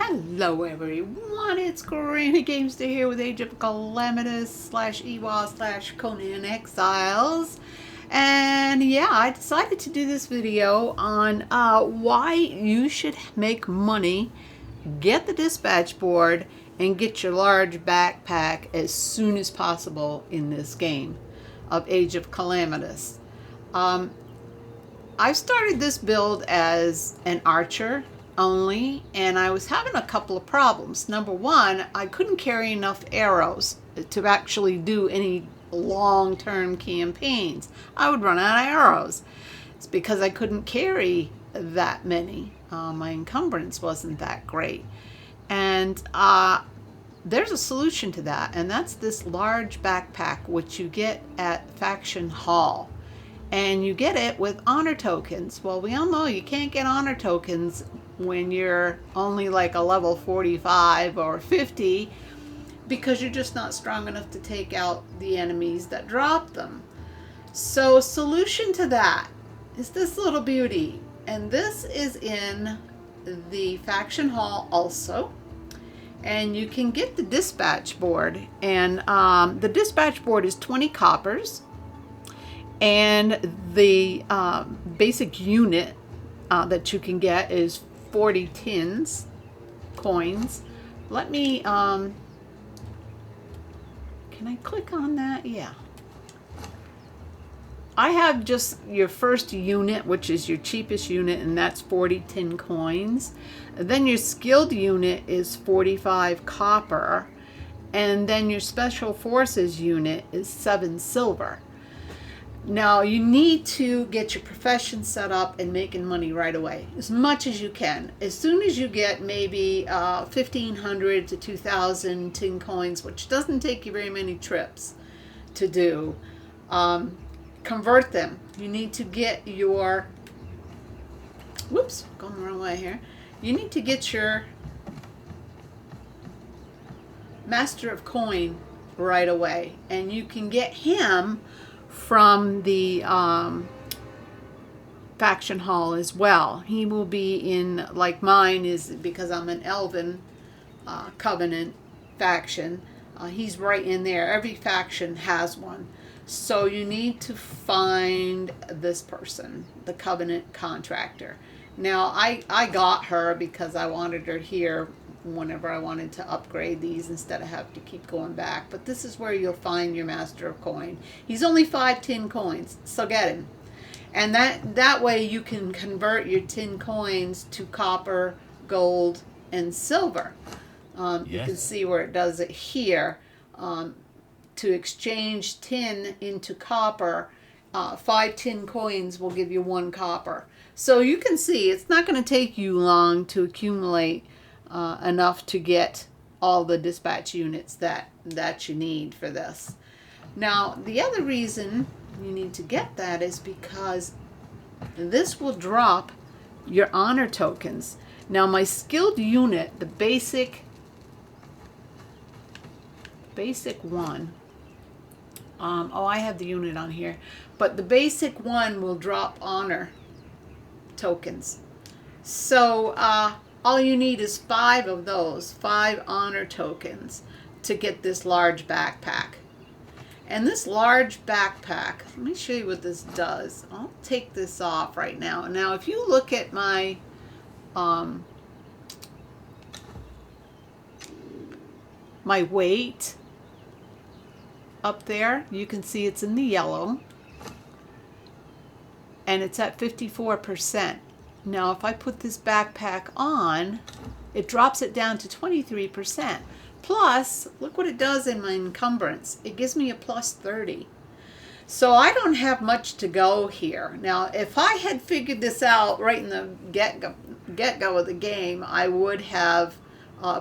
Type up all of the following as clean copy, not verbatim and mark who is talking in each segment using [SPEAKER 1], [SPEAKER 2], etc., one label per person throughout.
[SPEAKER 1] Hello everyone, it's Granny Gamester here with Age of Calamitous / EEWA / Conan Exiles. And yeah, I decided to do this video on why you should make money, get the dispatch board, and get your large backpack as soon as possible in this game of Age of Calamitous. I've started this build as an archer only, and I was having a couple of problems. Number one, I couldn't carry enough arrows to actually do any long-term campaigns. I would run out of arrows. It's because I couldn't carry that many. My encumbrance wasn't that great. And there's a solution to that, and that's this large backpack, which you get at Faction Hall. And you get it with honor tokens. Well, we all know you can't get honor tokens when you're only like a level 45 or 50 because you're just not strong enough to take out the enemies that drop them. So solution to that is this little beauty. And this is in the Faction Hall also. And you can get the dispatch board. And the dispatch board is 20 coppers. And the basic unit that you can get is 40 tins, coins. Let me, can I click on that? Yeah. I have just your first unit, which is your cheapest unit, and that's 40 tin coins. Then your skilled unit is 45 copper. And then your special forces unit is 7 silver. Now, you need to get your profession set up and making money right away, as much as you can. As soon as you get maybe 1,500 to 2,000 tin coins, which doesn't take you very many trips to do, convert them. You need to get your, whoops, going the wrong way here. You need to get your Master of Coin right away, and you can get him from the Faction Hall as well. He will be in, like mine is, because I'm an Elven Covenant faction, he's right in there. Every faction has one. So you need to find this person, the Covenant Contractor. Now I got her because I wanted her here whenever I wanted to upgrade these instead of have to keep going back. But this is where you'll find your Master of Coin. He's only 5 tin coins, so get him. And that way you can convert your tin coins to copper, gold, and silver. Yes. You can see where it does it here. To exchange tin into copper, 5 tin coins will give you 1 copper. So you can see it's not going to take you long to accumulate enough to get all the dispatch units that you need for this. Now, the other reason you need to get that is because this will drop your honor tokens. Now, my skilled unit, the basic one, I have the unit on here, but the basic one will drop honor tokens. So all you need is 5 of those, 5 honor tokens, to get this large backpack. And this large backpack, let me show you what this does. I'll take this off right now. Now, if you look at my my weight up there, you can see it's in the yellow, and it's at 54%. Now, if I put this backpack on, it drops it down to 23%. Plus, look what it does in my encumbrance. It gives me a plus 30. So I don't have much to go here. Now, if I had figured this out right in the get-go of the game, I would have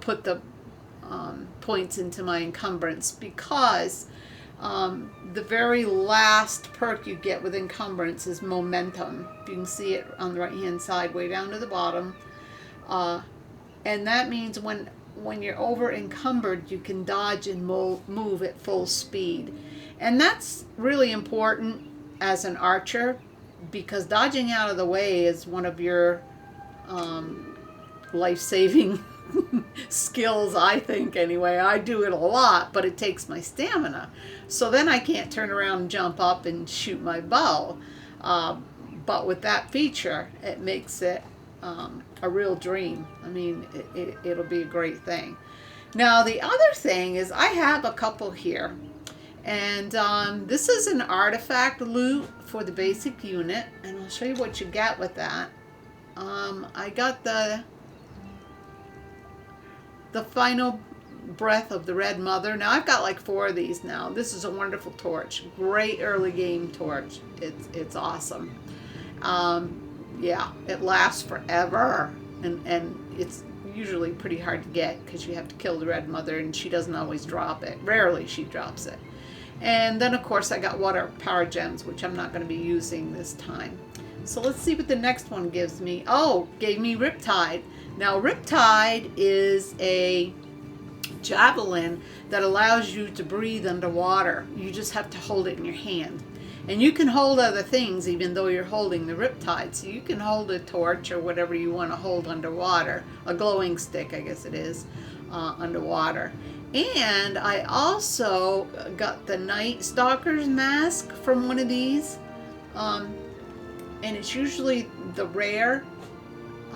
[SPEAKER 1] put the points into my encumbrance, because the very last perk you get with encumbrance is momentum. You can see it on the right hand side way down to the bottom, and that means when you're over encumbered, you can dodge and move at full speed. And that's really important as an archer, because dodging out of the way is one of your life-saving skills, I think, anyway. I do it a lot, but it takes my stamina. So then I can't turn around and jump up and shoot my bow. But with that feature, it makes it a real dream. I mean, it'll be a great thing. Now, the other thing is I have a couple here. And this is an artifact loot for the basic unit. And I'll show you what you get with that. I got the final breath of the Red Mother. Now I've got like 4 of these now. This is a wonderful torch. Great early game torch. It's awesome. Yeah, it lasts forever. And it's usually pretty hard to get because you have to kill the Red Mother and she doesn't always drop it. Rarely she drops it. And then of course I got water power gems, which I'm not going to be using this time. So let's see what the next one gives me. Oh, gave me Riptide. Now Riptide is a javelin that allows you to breathe underwater. You just have to hold it in your hand. And you can hold other things even though you're holding the Riptide. So you can hold a torch or whatever you want to hold underwater. A glowing stick, I guess it is, underwater. And I also got the Night Stalkers mask from one of these. And it's usually the rare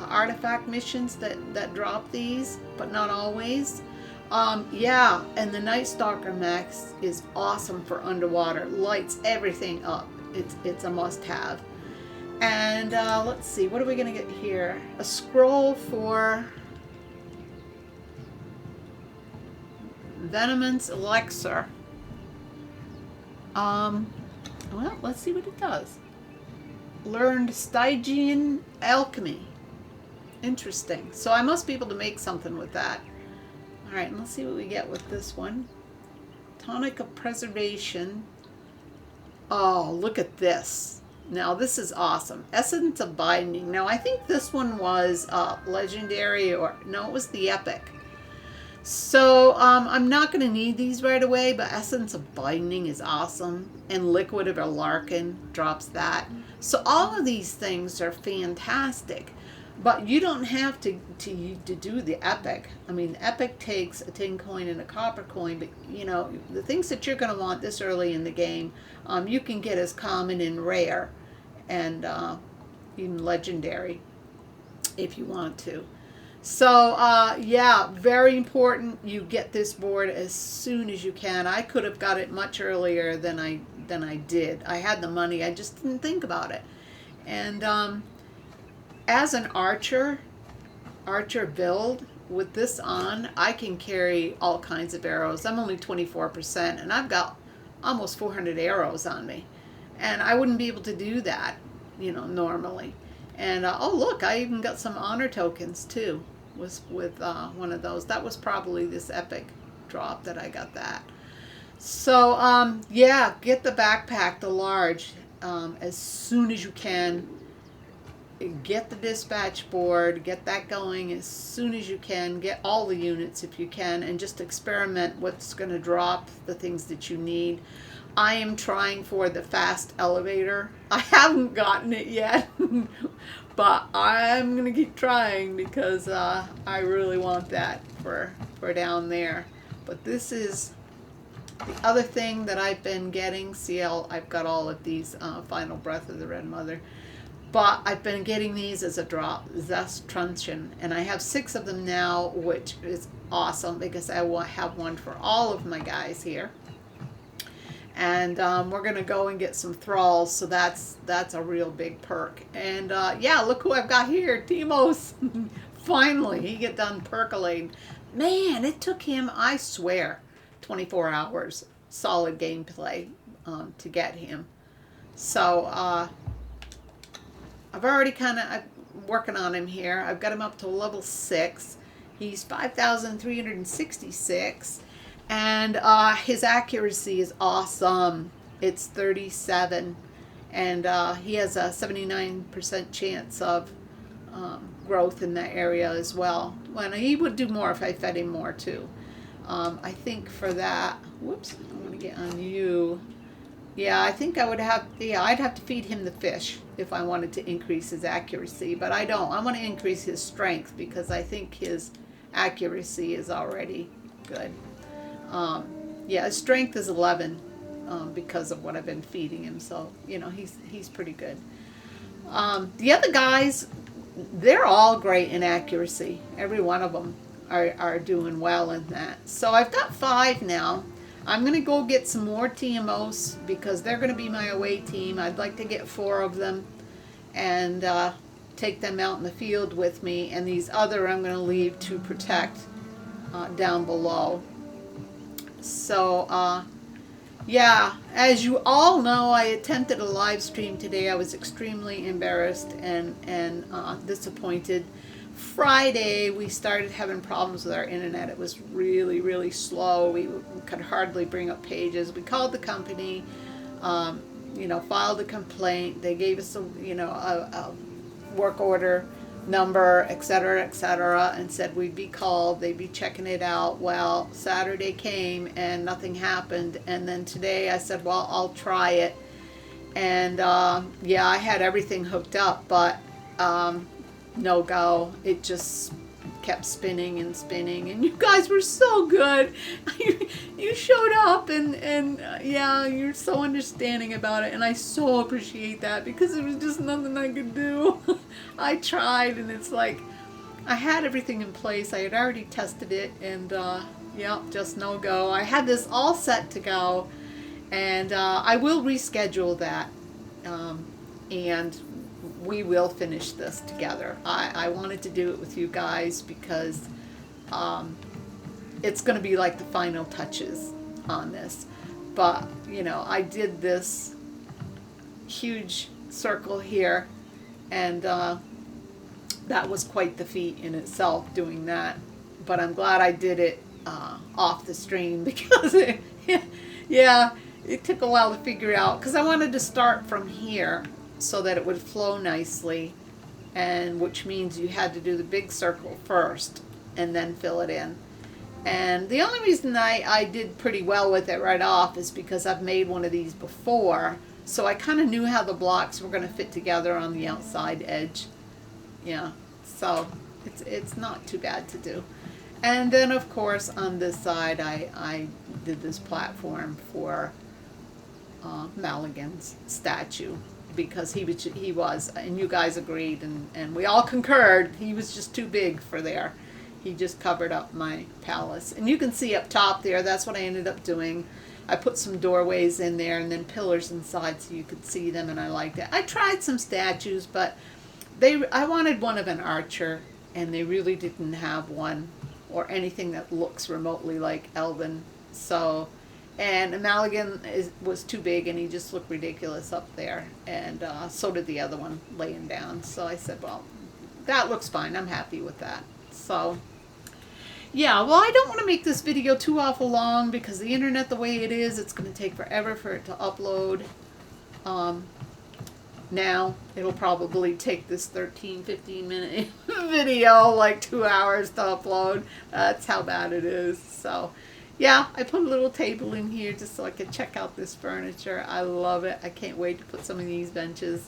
[SPEAKER 1] artifact missions that drop these, but not always. Yeah, and the Night Stalker mask is awesome for underwater. Lights everything up. It's a must-have. And let's see, what are we going to get here? A scroll for Venomous Elixir. Well, let's see what it does. Learned Stygian Alchemy. Interesting. So I must be able to make something with that. Alright, let's see what we get with this one. Tonic of Preservation. Oh, look at this. Now this is awesome. Essence of Binding. Now I think this one was legendary, or no, it was the epic. So I'm not going to need these right away, but Essence of Binding is awesome. And Liquid of Larkin drops that. So all of these things are fantastic. But you don't have to do the epic. I mean, the epic takes a tin coin and a copper coin, but you know, the things that you're going to want this early in the game, you can get as common and rare and even legendary if you want to. So yeah, very important you get this board as soon as you can. I could have got it much earlier than I did. I had the money, I just didn't think about it. And as an archer build, with this on, I can carry all kinds of arrows. I'm only 24%, and I've got almost 400 arrows on me. And I wouldn't be able to do that, you know, normally. And, oh, look, I even got some honor tokens, too, with one of those. That was probably this epic drop that I got that. So, yeah, get the backpack, the large, as soon as you can. Get the dispatch board, get that going as soon as you can, get all the units if you can, and just experiment what's going to drop, the things that you need. I am trying for the fast elevator. I haven't gotten it yet, but I'm going to keep trying because I really want that for down there. But this is the other thing that I've been getting. See, I've got all of these Final Breath of the Red Mother. But I've been getting these as a drop, Zest Truncheon, and I have 6 of them now, which is awesome because I will have one for all of my guys here. And we're going to go and get some thralls, so that's a real big perk. And yeah, look who I've got here, Timos. Finally, he get done percolating. Man, it took him, I swear, 24 hours solid gameplay to get him. So, I've already I'm working on him here. I've got him up to level 6. He's 5,366. And his accuracy is awesome. It's 37. And he has a 79% chance of growth in that area as well. Well, he would do more if I fed him more too. I think for that, whoops, I'm going to get on you. Yeah, I think I would have, yeah, I'd have to feed him the fish if I wanted to increase his accuracy, but I don't. I want to increase his strength because I think his accuracy is already good. Yeah, his strength is 11 because of what I've been feeding him. So, you know, he's pretty good. The other guys, they're all great in accuracy. Every one of them are doing well in that. So I've got 5 now. I'm going to go get some more TMOs because they're going to be my away team. I'd like to get 4 of them and take them out in the field with me. And these other I'm going to leave to protect down below. So, yeah, as you all know, I attempted a live stream today. I was extremely embarrassed and disappointed. Friday, we started having problems with our internet. It was really, really slow. We could hardly bring up pages. We called the company, you know, filed a complaint. They gave us a work order number, etc., and said we'd be called. They'd be checking it out. Well, Saturday came and nothing happened. And then today I said, well, I'll try it. And yeah, I had everything hooked up, but no go. It just kept spinning and spinning, and you guys were so good. You showed up and yeah, you're so understanding about it, and I so appreciate that because there was just nothing I could do. I tried, and it's like I had everything in place. I had already tested it, and yeah, just no go. I had this all set to go, and I will reschedule that, and we will finish this together. I wanted to do it with you guys because it's going to be like the final touches on this. But, you know, I did this huge circle here, and that was quite the feat in itself, doing that. But I'm glad I did it off the stream because, yeah, it took a while to figure out because I wanted to start from here so that it would flow nicely, and which means you had to do the big circle first and then fill it in. And the only reason I did pretty well with it right off is because I've made one of these before, so I kind of knew how the blocks were going to fit together on the outside edge. Yeah, so it's not too bad to do. And then of course on this side I did this platform for Maligan's statue, because he was, and you guys agreed, and we all concurred, he was just too big for there. He just covered up my palace. And you can see up top there, that's what I ended up doing. I put some doorways in there and then pillars inside so you could see them, and I liked it. I tried some statues, but I wanted one of an archer, and they really didn't have one or anything that looks remotely like Elven. So, and Maligan was too big, and he just looked ridiculous up there, and so did the other one laying down. So I said, well, that looks fine. I'm happy with that. So, yeah, well, I don't want to make this video too awful long because the internet the way it is, it's going to take forever for it to upload. Now, it'll probably take this 13-15 minute video like 2 hours to upload. That's how bad it is. So, yeah, I put a little table in here just so I could check out this furniture. I love it. I can't wait to put some of these benches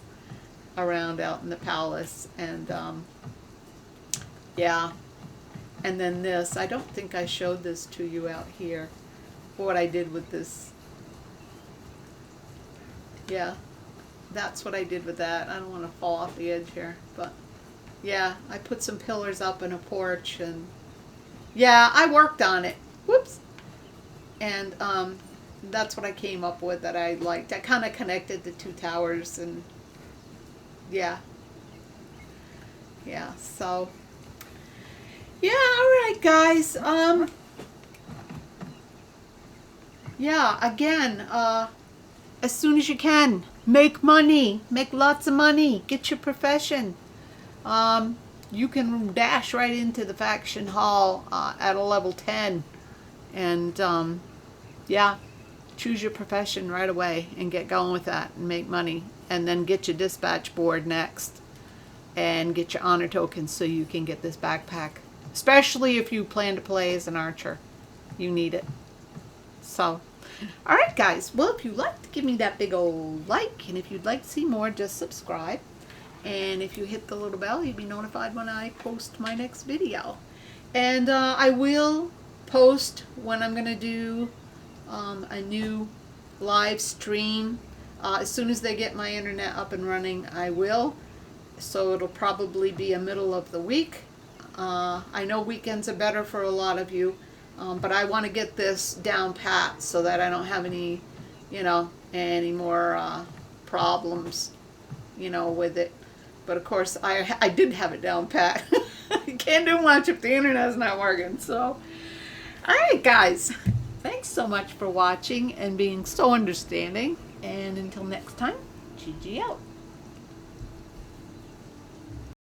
[SPEAKER 1] around out in the palace. And, yeah. And then this. I don't think I showed this to you out here. What I did with this. Yeah. That's what I did with that. I don't want to fall off the edge here. But, yeah, I put some pillars up in a porch. And, yeah, I worked on it. Whoops. And that's what I came up with that I liked. I kind of connected the two towers, and yeah. Yeah, so yeah, all right guys. Yeah, again, as soon as you can, make money, make lots of money, get your profession. You can dash right into the faction hall at a level 10. And, yeah, choose your profession right away and get going with that and make money. And then get your dispatch board next and get your honor tokens so you can get this backpack. Especially if you plan to play as an archer. You need it. So, alright guys. Well, if you like, give me that big old like. And if you'd like to see more, just subscribe. And if you hit the little bell, you'll be notified when I post my next video. And I will post when I'm going to do a new live stream. As soon as they get my internet up and running, I will. So it'll probably be a middle of the week. I know weekends are better for a lot of you, but I want to get this down pat so that I don't have any, any more problems, with it. But of course, I did have it down pat. You can't do much if the internet's not working. So, all right, guys. Thanks so much for watching and being so understanding. And until next time, GG out.